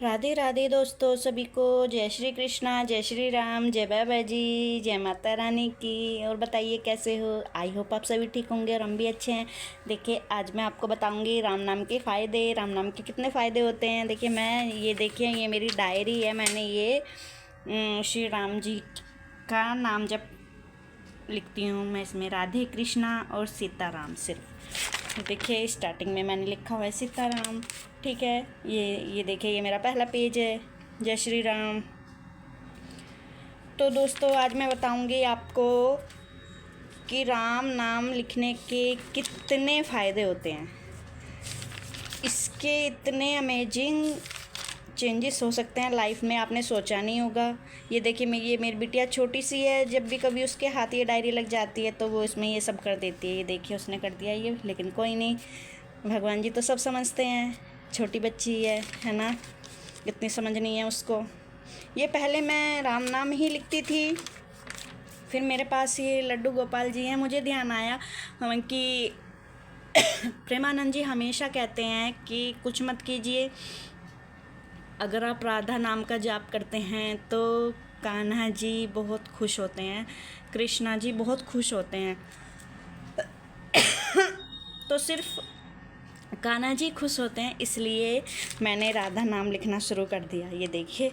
राधे राधे दोस्तों, सभी को जय श्री कृष्णा, जय श्री राम, जय बाबा जी, जय माता रानी की। और बताइए कैसे हो। आई होप आप सभी ठीक होंगे और हम भी अच्छे हैं। देखिए आज मैं आपको बताऊंगी राम नाम के फ़ायदे, राम नाम के कितने फ़ायदे होते हैं। देखिए देखिए ये मेरी डायरी है। मैंने ये श्री राम जी का नाम जब लिखती हूँ मैं इसमें राधे कृष्णा और सीताराम सिर्फ। देखिए स्टार्टिंग में मैंने लिखा हुआ है सीताराम, ठीक है। ये देखिए ये मेरा पहला पेज है, जय श्री राम। तो दोस्तों आज मैं बताऊंगी आपको कि राम नाम लिखने के कितने फ़ायदे होते हैं। इसके इतने अमेजिंग चेंजेस हो सकते हैं लाइफ में, आपने सोचा नहीं होगा। ये देखिए ये मेरी बिटिया छोटी सी है, जब भी कभी उसके हाथ ये डायरी लग जाती है तो वो इसमें ये सब कर देती है। ये देखिए उसने कर दिया ये, लेकिन कोई नहीं, भगवान जी तो सब समझते हैं। छोटी बच्ची है ना, इतनी समझ नहीं है उसको। ये पहले मैं राम नाम ही लिखती थी, फिर मेरे पास ये लड्डू गोपाल जी हैं। मुझे ध्यान आया कि प्रेमानंद जी हमेशा कहते हैं कि कुछ मत कीजिए, अगर आप राधा नाम का जाप करते हैं तो कान्हा जी बहुत खुश होते हैं, कृष्णा जी बहुत खुश होते हैं। तो सिर्फ कान्हा जी खुश होते हैं, इसलिए मैंने राधा नाम लिखना शुरू कर दिया। ये देखिए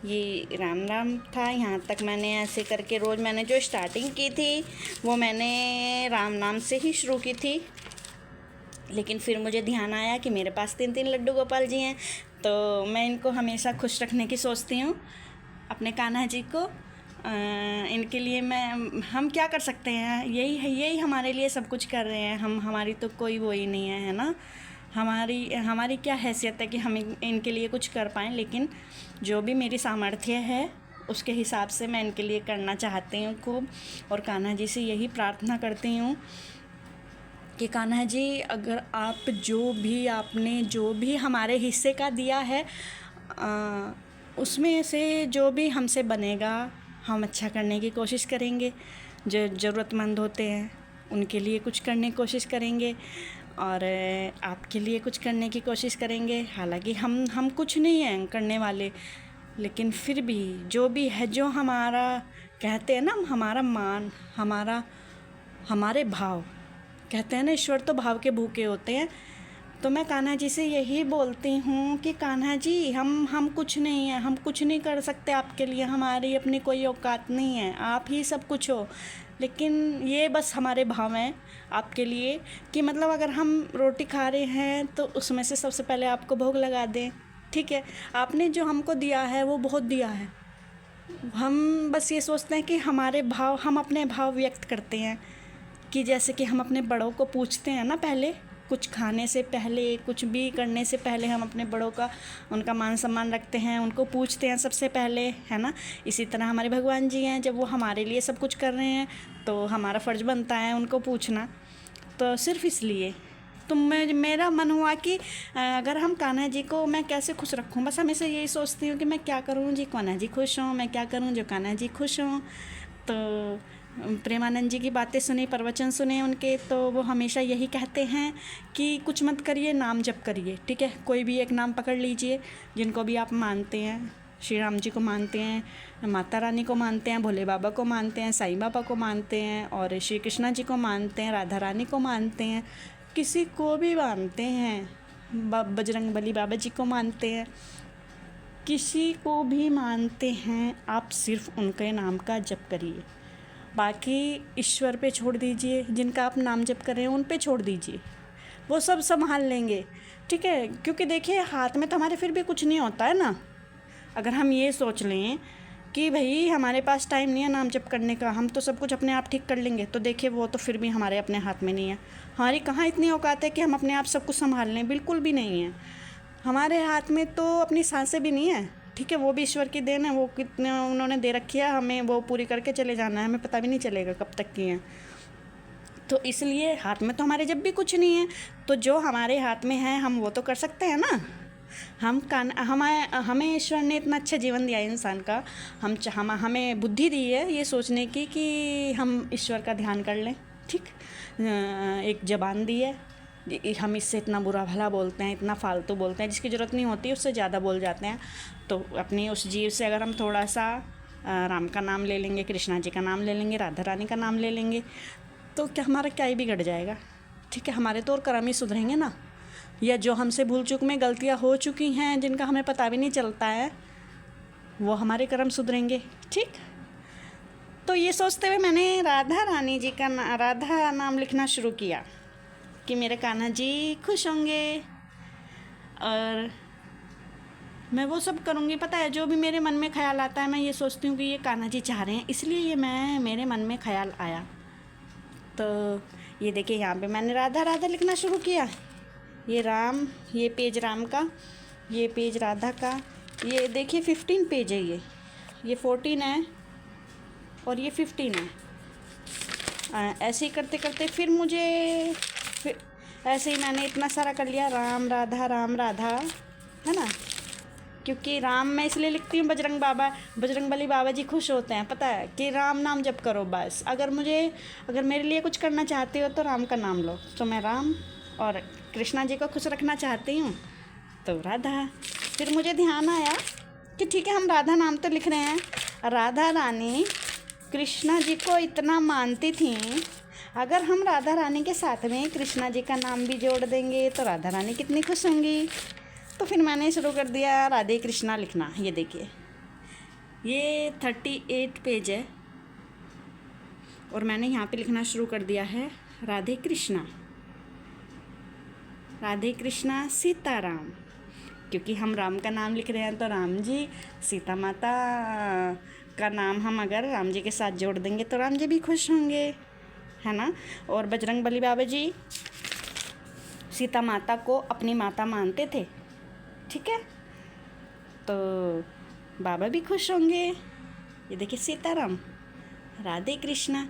ये राम नाम था, यहाँ तक मैंने ऐसे करके रोज़ मैंने जो स्टार्टिंग की थी वो मैंने राम नाम से ही शुरू की थी। लेकिन फिर मुझे ध्यान आया कि मेरे पास 3 लड्डू गोपाल जी हैं, तो मैं इनको हमेशा खुश रखने की सोचती हूँ, अपने कान्हा जी को। इनके लिए हम क्या कर सकते हैं, यही हमारे लिए सब कुछ कर रहे हैं। हमारी तो कोई वो ही नहीं है ना। हमारी क्या हैसियत है कि हम इनके लिए कुछ कर पाएँ। लेकिन जो भी मेरी सामर्थ्य है उसके हिसाब से मैं इनके लिए करना चाहती हूँ खूब। और कान्हा जी से यही प्रार्थना करती हूँ कि कान्हा जी अगर आप आपने जो भी हमारे हिस्से का दिया है, उसमें से जो भी हमसे बनेगा हम अच्छा करने की कोशिश करेंगे। जो ज़रूरतमंद होते हैं उनके लिए कुछ करने की कोशिश करेंगे और आपके लिए कुछ करने की कोशिश करेंगे। हालांकि हम कुछ नहीं हैं करने वाले, लेकिन फिर भी जो भी है, जो हमारा कहते हैं ना, हमारा मान, हमारे भाव, कहते हैं ना ईश्वर तो भाव के भूखे होते हैं। तो मैं कान्हा जी से यही बोलती हूँ कि कान्हा जी हम कुछ नहीं हैं, हम कुछ नहीं कर सकते आपके लिए, हमारी अपनी कोई औकात नहीं है, आप ही सब कुछ हो। लेकिन ये बस हमारे भाव हैं आपके लिए कि मतलब अगर हम रोटी खा रहे हैं तो उसमें से सबसे पहले आपको भोग लगा दें, ठीक है। आपने जो हमको दिया है वो बहुत दिया है। हम बस ये सोचते हैं कि हमारे भाव, हम अपने भाव व्यक्त करते हैं कि जैसे कि हम अपने बड़ों को पूछते हैं ना, पहले कुछ खाने से पहले, कुछ भी करने से पहले हम अपने बड़ों का, उनका मान सम्मान रखते हैं, उनको पूछते हैं सबसे पहले, है ना। इसी तरह हमारे भगवान जी हैं, जब वो हमारे लिए सब कुछ कर रहे हैं तो हमारा फ़र्ज़ बनता है उनको पूछना। तो सिर्फ इसलिए तो मेरा मन हुआ कि अगर हम कान्हा जी को मैं कैसे खुश रखूं। बस हमेशा यही सोचती हूँ कि मैं क्या करूँ जी कान्हा जी खुश हों, मैं क्या करूँ जो कान्हा जी खुश हों। तो प्रेमानंद जी की बातें सुनी, प्रवचन सुने उनके, तो वो हमेशा यही कहते हैं कि कुछ मत करिए, नाम जप करिए, ठीक है। कोई भी एक नाम पकड़ लीजिए, जिनको भी आप मानते हैं, श्री राम जी को मानते हैं, माता रानी को मानते हैं, भोले बाबा को मानते हैं, साईं बाबा को मानते हैं, और श्री कृष्णा जी को मानते हैं, राधा रानी को मानते हैं, किसी को भी मानते हैं, बजरंग बली बाबा जी को मानते हैं, किसी को भी मानते हैं, आप सिर्फ उनके नाम का जप करिए। बाकी ईश्वर पे छोड़ दीजिए, जिनका आप नाम जप कर रहे हैं उन पे छोड़ दीजिए, वो सब संभाल लेंगे, ठीक है। क्योंकि देखिए हाथ में तो हमारे फिर भी कुछ नहीं होता है ना। अगर हम ये सोच लें कि भाई हमारे पास टाइम नहीं है नाम जप करने का, हम तो सब कुछ अपने आप ठीक कर लेंगे, तो देखिए वो तो फिर भी हमारे अपने हाथ में नहीं है। हमारी कहाँ इतनी औकात है कि हम अपने आप सब कुछ संभाल लें, बिल्कुल भी नहीं है। हमारे हाथ में तो अपनी सांसें भी नहीं है, ठीक है। वो भी ईश्वर की देन है, वो कितने उन्होंने दे रखी है, हमें वो पूरी करके चले जाना है, हमें पता भी नहीं चलेगा कब तक की है। तो इसलिए हाथ में तो हमारे जब भी कुछ नहीं है, तो जो हमारे हाथ में है हम वो तो कर सकते हैं ना। हमें ईश्वर ने इतना अच्छा जीवन दिया है इंसान का, हमें बुद्धि दी है ये सोचने की कि हम ईश्वर का ध्यान कर लें, ठीक। एक ज़बान दी है, हम इससे इतना बुरा भला बोलते हैं, इतना फालतू बोलते हैं, जिसकी ज़रूरत नहीं होती उससे ज़्यादा बोल जाते हैं। तो अपनी उस जीव से अगर हम थोड़ा सा राम का नाम ले लेंगे, कृष्णा जी का नाम ले लेंगे, राधा रानी का नाम ले लेंगे, तो क्या हमारा क्या ही बिगड़ जाएगा। ठीक है, हमारे तो और कर्म ही सुधरेंगे ना। या जो हमसे भूल चूक में गलतियाँ हो चुकी हैं, जिनका हमें पता भी नहीं चलता है, वो हमारे कर्म सुधरेंगे। ठीक, तो ये सोचते हुए मैंने राधा रानी जी का राधा नाम लिखना शुरू किया कि मेरे कान्हा जी खुश होंगे, और मैं वो सब करूँगी। पता है, जो भी मेरे मन में ख्याल आता है, मैं ये सोचती हूँ कि ये कान्हा जी चाह रहे हैं, इसलिए ये मेरे मन में ख्याल आया। तो ये देखिए, यहाँ पे मैंने राधा राधा लिखना शुरू किया। ये राम, ये पेज राम का, ये पेज राधा का। ये देखिए 15 पेज है, ये 14 है और ये 15 है। ऐसे ही करते करते फिर ऐसे ही मैंने इतना सारा कर लिया, राम राधा, है ना। क्योंकि राम मैं इसलिए लिखती हूँ, बजरंगबली बाबा जी खुश होते हैं, पता है, कि राम नाम जप करो बस। अगर मेरे लिए कुछ करना चाहते हो तो राम का नाम लो। तो मैं राम और कृष्णा जी को खुश रखना चाहती हूँ, तो राधा। फिर मुझे ध्यान आया कि ठीक है, हम राधा नाम तो लिख रहे हैं, राधा रानी कृष्णा जी को इतना मानती थी, अगर हम राधा रानी के साथ में कृष्णा जी का नाम भी जोड़ देंगे तो राधा रानी कितनी खुश होंगी। तो फिर मैंने शुरू कर दिया राधे कृष्णा लिखना। ये देखिए, ये 38 पेज है और मैंने यहाँ पे लिखना शुरू कर दिया है राधे कृष्णा सीताराम। क्योंकि हम राम का नाम लिख रहे हैं, तो राम जी, सीता माता का नाम हम अगर राम जी के साथ जोड़ देंगे तो राम जी भी खुश होंगे, है ना। और बजरंगबली बाबा जी सीता माता को अपनी माता मानते थे, ठीक है, तो बाबा भी खुश होंगे। ये देखिए, सीताराम, राधे कृष्णा,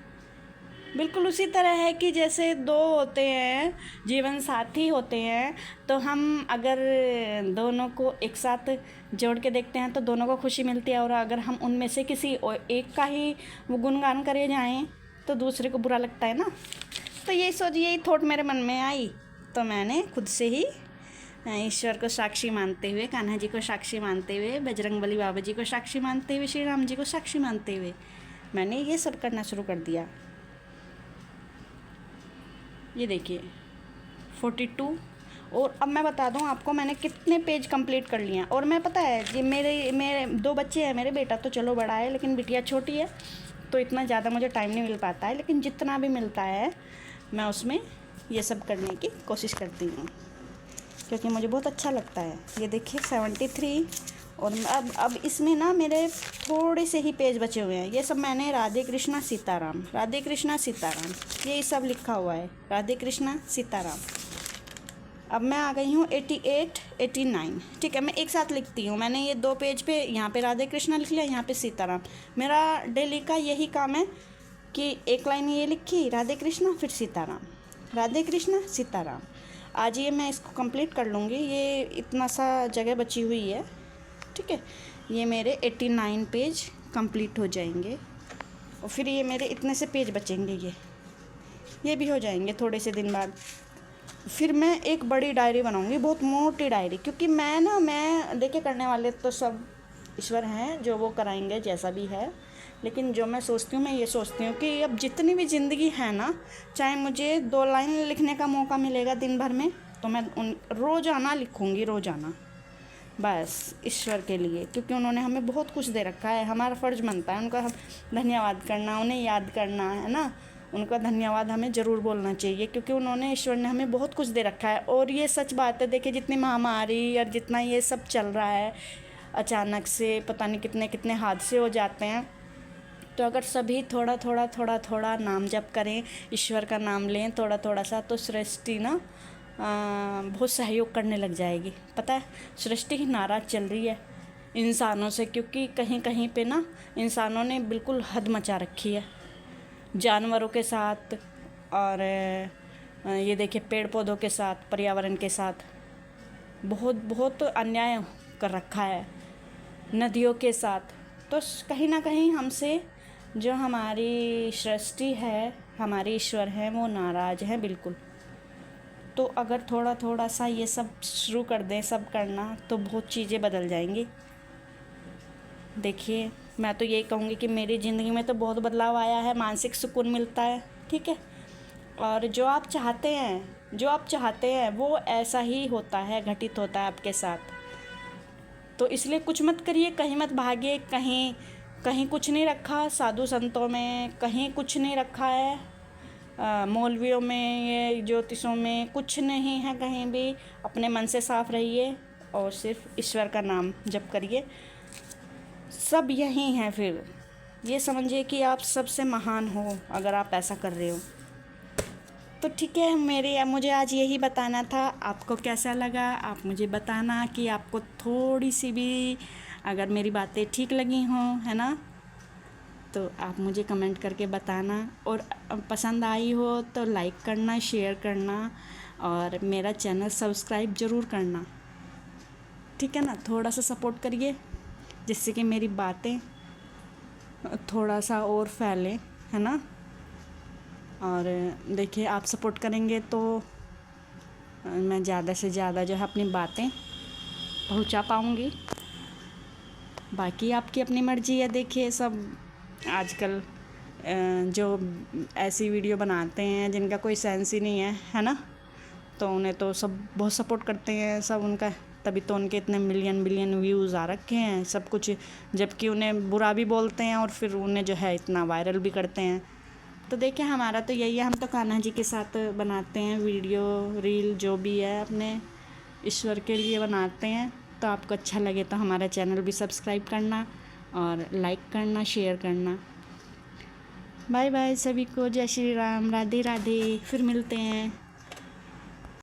बिल्कुल उसी तरह है कि जैसे दो होते हैं, जीवन साथी होते हैं, तो हम अगर दोनों को एक साथ जोड़ के देखते हैं तो दोनों को खुशी मिलती है। और अगर हम उनमें से किसी एक का ही वो गुणगान करे जाएं तो दूसरे को बुरा लगता है ना। तो यही थॉट मेरे मन में आई, तो मैंने खुद से ही ईश्वर को साक्षी मानते हुए, कान्हा जी को साक्षी मानते हुए, बजरंगबली बाबा जी को साक्षी मानते हुए, श्री राम जी को साक्षी मानते हुए मैंने ये सब करना शुरू कर दिया। ये देखिए 42। और अब मैं बता दूं आपको मैंने कितने पेज कंप्लीट कर लिए हैं। और मैं, पता है जी, मेरे 2 बच्चे हैं, मेरे बेटा तो चलो बड़ा है, लेकिन बिटिया छोटी है, तो इतना ज़्यादा मुझे टाइम नहीं मिल पाता है। लेकिन जितना भी मिलता है मैं उसमें ये सब करने की कोशिश करती हूँ, क्योंकि मुझे बहुत अच्छा लगता है। ये देखिए 73। और अब इसमें ना मेरे थोड़े से ही पेज बचे हुए हैं। ये सब मैंने राधे कृष्णा सीताराम ये सब लिखा हुआ है, राधे कृष्णा सीताराम। अब मैं आ गई हूँ 88, 89। ठीक है, मैं एक साथ लिखती हूँ। मैंने ये 2 पेज पे, यहाँ पे राधे कृष्णा लिख लिया, यहाँ पे सीताराम। मेरा डेली का यही काम है कि एक लाइन ये लिखी, राधे कृष्णा, फिर सीताराम, राधे कृष्णा सीताराम। आज ये मैं इसको कंप्लीट कर लूँगी। ये इतना सा जगह बची हुई है, ठीक है। ये मेरे 89 पेज कंप्लीट हो जाएंगे और फिर ये मेरे इतने से पेज बचेंगे, ये भी हो जाएंगे थोड़े से दिन बाद। फिर मैं एक बड़ी डायरी बनाऊंगी, बहुत मोटी डायरी, क्योंकि मैं देखिए, करने वाले तो सब ईश्वर हैं, जो वो कराएंगे जैसा भी है। लेकिन जो मैं सोचती हूँ, मैं ये सोचती हूँ कि अब जितनी भी ज़िंदगी है ना, चाहे मुझे 2 लाइन लिखने का मौका मिलेगा दिन भर में, तो मैं रोज़ाना लिखूँगी, रोज़ाना, बस ईश्वर के लिए। क्योंकि उन्होंने हमें बहुत कुछ दे रखा है, हमारा फ़र्ज़ बनता है उनका धन्यवाद करना, उन्हें याद करना, है ना। उनका धन्यवाद हमें ज़रूर बोलना चाहिए, क्योंकि उन्होंने, ईश्वर ने हमें बहुत कुछ दे रखा है। और ये सच बात है, देखिए जितनी महामारी और जितना ये सब चल रहा है, अचानक से पता नहीं कितने कितने हादसे हो जाते हैं, तो अगर सभी थोड़ा थोड़ा नाम जप करें, ईश्वर का नाम लें थोड़ा थोड़ा सा, तो सृष्टि ना बहुत सहयोग करने लग जाएगी। पता है, सृष्टि ही नाराज़ चल रही है इंसानों से, क्योंकि कहीं कहीं पे ना इंसानों ने बिल्कुल हद मचा रखी है जानवरों के साथ, और ये देखिए पेड़ पौधों के साथ, पर्यावरण के साथ बहुत अन्याय कर रखा है, नदियों के साथ। तो कहीं ना कहीं हमसे जो हमारी सृष्टि है, हमारे ईश्वर हैं, वो नाराज़ हैं बिल्कुल। तो अगर थोड़ा थोड़ा सा ये सब शुरू कर दें सब करना, तो बहुत चीज़ें बदल जाएंगी। देखिए, मैं तो यही कहूँगी कि मेरी ज़िंदगी में तो बहुत बदलाव आया है, मानसिक सुकून मिलता है, ठीक है। और जो आप चाहते हैं वो ऐसा ही होता है, घटित होता है आपके साथ। तो इसलिए कुछ मत करिए, कहीं मत भागिए, कहीं कुछ नहीं रखा साधु संतों में, कहीं कुछ नहीं रखा है मौलवियों में, ये ज्योतिषों में कुछ नहीं है कहीं भी। अपने मन से साफ रहिए और सिर्फ ईश्वर का नाम जप करिए, सब यही हैं। फिर ये समझिए कि आप सबसे महान हो अगर आप ऐसा कर रहे हो। तो ठीक है, मुझे आज यही बताना था। आपको कैसा लगा आप मुझे बताना, कि आपको थोड़ी सी भी अगर मेरी बातें ठीक लगी हों, है ना, तो आप मुझे कमेंट करके बताना। और पसंद आई हो तो लाइक करना, शेयर करना और मेरा चैनल सब्सक्राइब ज़रूर करना, ठीक है ना। थोड़ा सा सपोर्ट करिए जिससे कि मेरी बातें थोड़ा सा और फैलें, है ना। और देखिए, आप सपोर्ट करेंगे तो मैं ज़्यादा से ज़्यादा जो है अपनी बातें पहुंचा पाऊंगी। बाकी आपकी अपनी मर्ज़ी है। देखिए, सब आजकल जो ऐसी वीडियो बनाते हैं जिनका कोई सेंस ही नहीं है ना, तो उन्हें तो सब बहुत सपोर्ट करते हैं सब उनका, तभी तो उनके इतने मिलियन बिलियन व्यूज़ आ रखे हैं सब कुछ। जबकि उन्हें बुरा भी बोलते हैं और फिर उन्हें जो है इतना वायरल भी करते हैं। तो देखिए, हमारा तो यही है, हम तो कान्हा जी के साथ बनाते हैं वीडियो रील, जो भी है अपने ईश्वर के लिए बनाते हैं। तो आपको अच्छा लगे तो हमारा चैनल भी सब्सक्राइब करना और लाइक करना, शेयर करना। बाय बाय सभी को, जय श्री राम, राधे राधे, फिर मिलते हैं।